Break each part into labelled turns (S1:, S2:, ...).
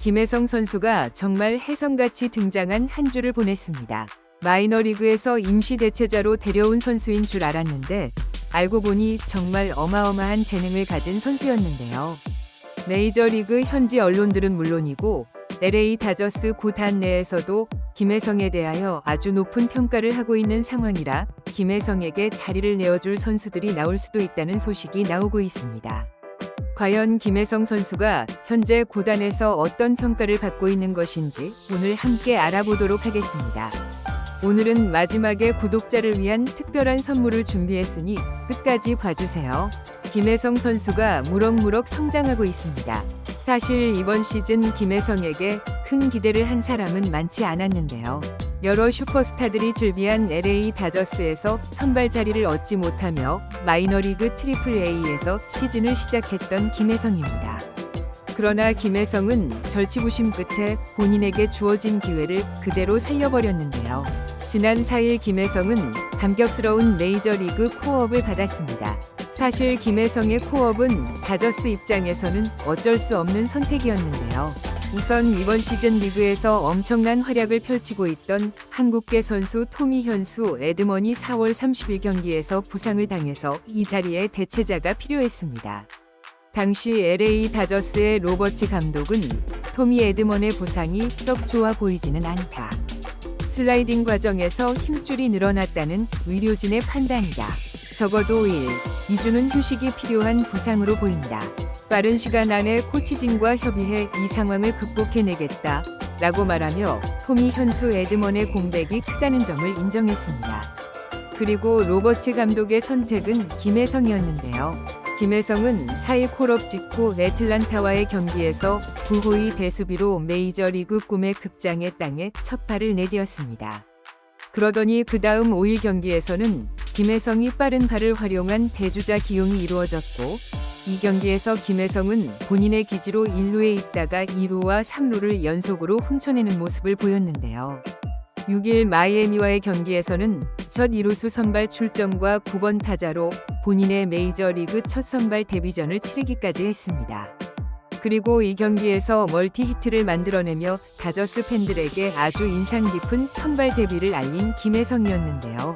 S1: 김혜성 선수가 정말 혜성같이 등장한 한 주를 보냈습니다. 마이너리그에서 임시 대체자로 데려온 선수인 줄 알았는데 알고 보니 정말 어마어마한 재능을 가진 선수였는데요. 메이저리그 현지 언론들은 물론이고 LA 다저스 구단 내에서도 김혜성에 대하여 아주 높은 평가를 하고 있는 상황이라 김혜성에게 자리를 내어줄 선수들이 나올 수도 있다는 소식이 나오고 있습니다. 과연 김혜성 선수가 현재 구단에서 어떤 평가를 받고 있는 것인지 오늘 함께 알아보도록 하겠습니다. 오늘은 마지막에 구독자를 위한 특별한 선물을 준비했으니 끝까지 봐주세요. 김혜성 선수가 무럭무럭 성장하고 있습니다. 사실 이번 시즌 김혜성에게 큰 기대를 한 사람은 많지 않았는데요. 여러 슈퍼스타들이 즐비한 LA 다저스에서 선발 자리를 얻지 못하며 마이너리그 AAA에서 시즌을 시작했던 김혜성입니다. 그러나 김혜성은 절치부심 끝에 본인에게 주어진 기회를 그대로 살려버렸는데요. 지난 4일 김혜성은 감격스러운 메이저리그 콜업을 받았습니다. 사실 김혜성의 콜업은 다저스 입장에서는 어쩔 수 없는 선택이었는데요. 우선 이번 시즌 리그에서 엄청난 활약을 펼치고 있던 한국계 선수 토미 현수 에드먼이 4월 30일 경기에서 부상을 당해서 이 자리에 대체자가 필요했습니다. 당시 LA 다저스의 로버츠 감독은 토미 에드먼의 부상이 썩 좋아 보이지는 않다. 슬라이딩 과정에서 힘줄이 늘어났다는 의료진의 판단이다. 적어도 2주는 휴식이 필요한 부상으로 보인다. 빠른 시간 안에 코치진과 협의해 이 상황을 극복해내겠다 라고 말하며 토미 현수 에드먼의 공백이 크다는 점을 인정했습니다. 그리고 로버츠 감독의 선택은 김혜성이었는데요. 김혜성은 4일 콜업 직후 애틀란타와의 경기에서 9호의 대수비로 메이저리그 꿈의 극장의 땅에 첫 발을 내디뎠습니다. 그러더니 그 다음 5일 경기에서는 김혜성이 빠른 발을 활용한 대주자 기용이 이루어졌고 이 경기에서 김혜성은 본인의 기지로 1루에 있다가 2루와 3루를 연속으로 훔쳐내는 모습을 보였는데요. 6일 마이애미와의 경기에서는 첫 2루수 선발 출전과 9번 타자로 본인의 메이저리그 첫 선발 데뷔전을 치르기까지 했습니다. 그리고 이 경기에서 멀티히트를 만들어내며 다저스 팬들에게 아주 인상 깊은 선발 데뷔를 알린 김혜성이었는데요.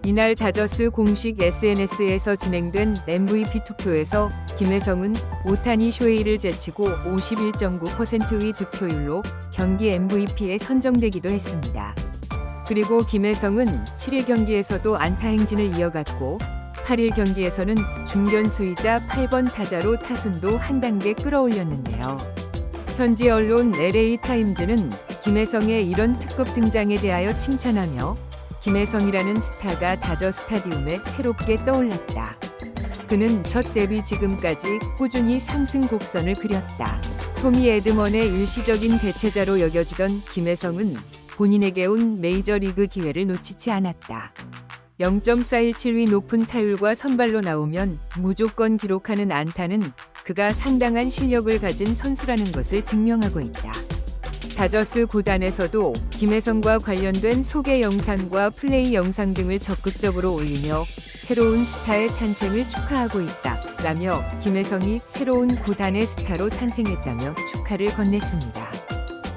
S1: 이날 다저스 공식 SNS에서 진행된 MVP 투표에서 김혜성은 오타니 쇼헤이를 제치고 51.9%의 득표율로 경기 MVP에 선정되기도 했습니다. 그리고 김혜성은 7일 경기에서도 안타 행진을 이어갔고 8일 경기에서는 중견수이자 8번 타자로 타순도 한 단계 끌어올렸는데요. 현지 언론 LA 타임즈는 김혜성의 이런 특급 등장에 대하여 칭찬하며 김혜성이라는 스타가 다저 스타디움에 새롭게 떠올랐다. 그는 첫 데뷔 지금까지 꾸준히 상승 곡선을 그렸다. 토미 에드먼의 일시적인 대체자로 여겨지던 김혜성은 본인에게 온 메이저리그 기회를 놓치지 않았다. 0.417위 높은 타율과 선발로 나오면 무조건 기록하는 안타는 그가 상당한 실력을 가진 선수라는 것을 증명하고 있다. 다저스 구단에서도 김혜성과 관련된 소개 영상과 플레이 영상 등을 적극적으로 올리며 새로운 스타의 탄생을 축하하고 있다 라며 김혜성이 새로운 구단의 스타로 탄생했다며 축하를 건넸습니다.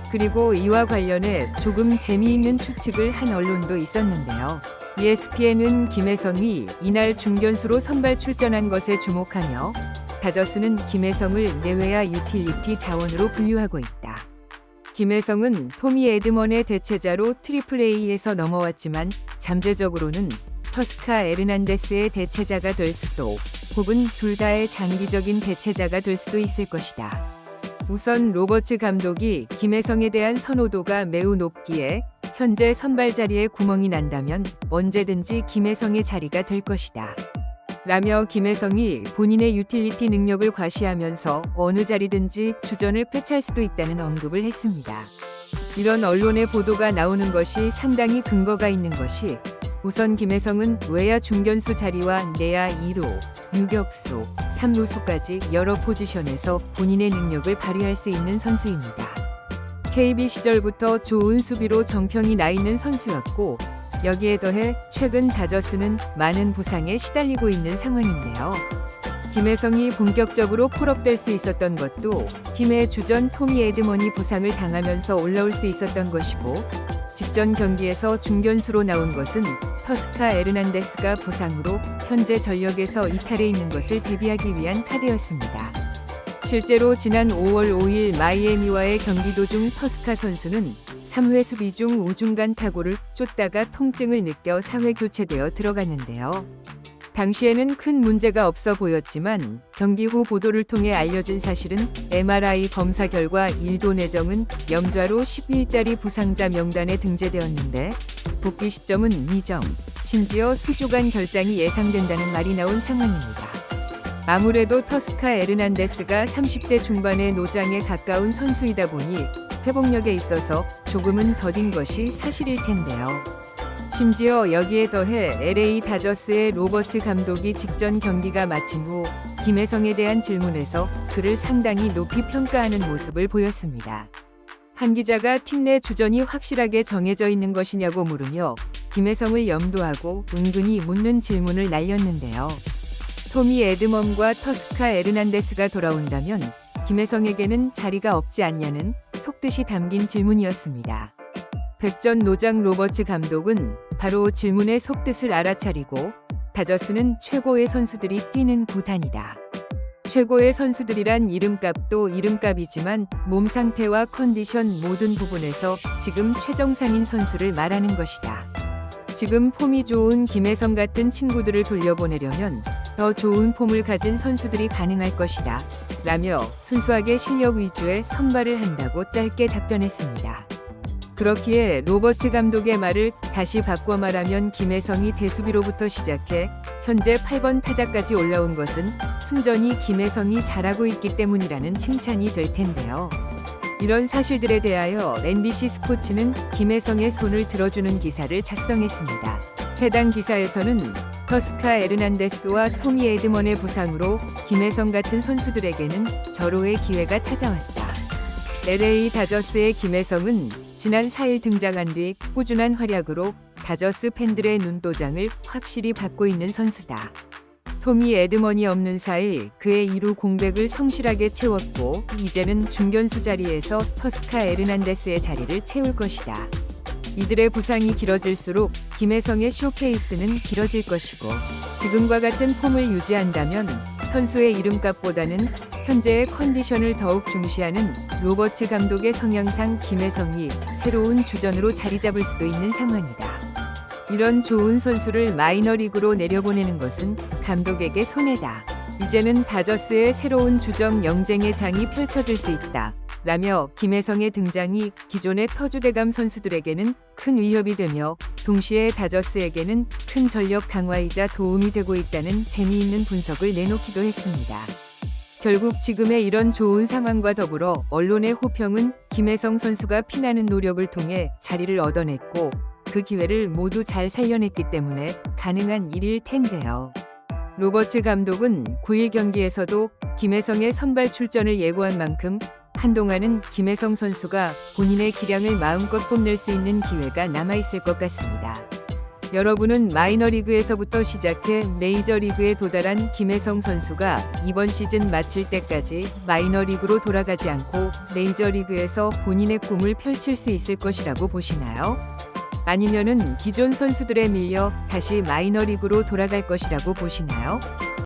S1: 그리고 이와 관련해 조금 재미있는 추측을 한 언론도 있었는데요. ESPN은 김혜성이 이날 중견수로 선발 출전한 것에 주목하며 다저스는 김혜성을 내외야 유틸리티 자원으로 분류하고 있다. 김혜성은 토미 에드먼의 대체자로 AAA에서 넘어왔지만 잠재적으로는 터스카 에르난데스의 대체자가 될 수도 혹은 둘 다의 장기적인 대체자가 될 수도 있을 것이다. 우선 로버츠 감독이 김혜성에 대한 선호도가 매우 높기에 현재 선발 자리에 구멍이 난다면 언제든지 김혜성의 자리가 될 것이다. 라며 김혜성이 본인의 유틸리티 능력을 과시하면서 어느 자리든지 주전을 꿰찰 수도 있다는 언급을 했습니다. 이런 언론의 보도가 나오는 것이 상당히 근거가 있는 것이 우선 김혜성은 외야 중견수 자리와 내야 2루, 유격수, 3루수까지 여러 포지션에서 본인의 능력을 발휘할 수 있는 선수입니다. KB 시절부터 좋은 수비로 정평이 나 있는 선수였고 여기에 더해 최근 다저스는 많은 부상에 시달리고 있는 상황인데요. 김혜성이 본격적으로 콜업될 수 있었던 것도 팀의 주전 토미 에드먼이 부상을 당하면서 올라올 수 있었던 것이고, 직전 경기에서 중견수로 나온 것은 터스카 에르난데스가 부상으로 현재 전력에서 이탈해 있는 것을 대비하기 위한 카드였습니다. 실제로 지난 5월 5일 마이애미와의 경기 도중 터스카 선수는 3회 수비 중 우중간 타구를 쫓다가 통증을 느껴 4회 교체되어 들어갔는데요. 당시에는 큰 문제가 없어 보였지만 경기 후 보도를 통해 알려진 사실은 MRI 검사 결과 일도 내정은 염좌로 10일짜리 부상자 명단에 등재되었는데 복귀 시점은 미정, 심지어 수주간 결장이 예상된다는 말이 나온 상황입니다. 아무래도 터스카 에르난데스가 30대 중반의 노장에 가까운 선수이다 보니 회복력에 있어서 조금은 더딘 것이 사실일 텐데요. 심지어 여기에 더해 LA 다저스의 로버츠 감독이 직전 경기가 마친 후 김혜성에 대한 질문에서 그를 상당히 높이 평가하는 모습을 보였습니다. 한 기자가 팀 내 주전이 확실하게 정해져 있는 것이냐고 물으며 김혜성을 염두하고 은근히 묻는 질문을 날렸는데요. 토미 에드먼과 터스카 에르난데스가 돌아온다면 김혜성에게는 자리가 없지 않냐는 속뜻이 담긴 질문이었습니다. 백전 노장 로버츠 감독은 바로 질문의 속뜻을 알아차리고 다저스는 최고의 선수들이 뛰는 구단이다. 최고의 선수들이란 이름값도 이름값이지만 몸 상태와 컨디션 모든 부분에서 지금 최정상인 선수를 말하는 것이다. 지금 폼이 좋은 김혜성 같은 친구들을 돌려보내려면 더 좋은 폼을 가진 선수들이 가능할 것이다. 라며 순수하게 실력 위주의 선발을 한다고 짧게 답변했습니다. 그렇기에 로버츠 감독의 말을 다시 바꿔 말하면 김혜성이 대수비로부터 시작해 현재 8번 타자까지 올라온 것은 순전히 김혜성이 잘하고 있기 때문이라는 칭찬이 될 텐데요. 이런 사실들에 대하여 NBC 스포츠는 김혜성의 손을 들어주는 기사를 작성했습니다. 해당 기사에서는 터스카 에르난데스와 토미 에드먼의 부상으로 김혜성 같은 선수들에게는 절호의 기회가 찾아왔다. LA 다저스의 김혜성은 지난 4일 등장한 뒤 꾸준한 활약으로 다저스 팬들의 눈도장을 확실히 받고 있는 선수다. 토미 에드먼이 없는 사이 그의 2루 공백을 성실하게 채웠고 이제는 중견수 자리에서 터스카 에르난데스의 자리를 채울 것이다. 이들의 부상이 길어질수록 김혜성의 쇼케이스는 길어질 것이고 지금과 같은 폼을 유지한다면 선수의 이름값보다는 현재의 컨디션을 더욱 중시하는 로버츠 감독의 성향상 김혜성이 새로운 주전으로 자리 잡을 수도 있는 상황이다. 이런 좋은 선수를 마이너리그로 내려보내는 것은 감독에게 손해다. 이제는 다저스의 새로운 주전 영쟁의 장이 펼쳐질 수 있다. 라며 김혜성의 등장이 기존의 터주대감 선수들에게는 큰 위협이 되며 동시에 다저스에게는 큰 전력 강화이자 도움이 되고 있다는 재미있는 분석을 내놓기도 했습니다. 결국 지금의 이런 좋은 상황과 더불어 언론의 호평은 김혜성 선수가 피나는 노력을 통해 자리를 얻어냈고 그 기회를 모두 잘 살려냈기 때문에 가능한 일일 텐데요. 로버츠 감독은 9일 경기에서도 김혜성의 선발 출전을 예고한 만큼 한동안은 김혜성 선수가 본인의 기량을 마음껏 뽐낼 수 있는 기회가 남아있을 것 같습니다. 여러분은 마이너리그에서부터 시작해 메이저리그에 도달한 김혜성 선수가 이번 시즌 마칠 때까지 마이너리그로 돌아가지 않고 메이저리그에서 본인의 꿈을 펼칠 수 있을 것이라고 보시나요? 아니면은 기존 선수들에 밀려 다시 마이너리그로 돌아갈 것이라고 보시나요?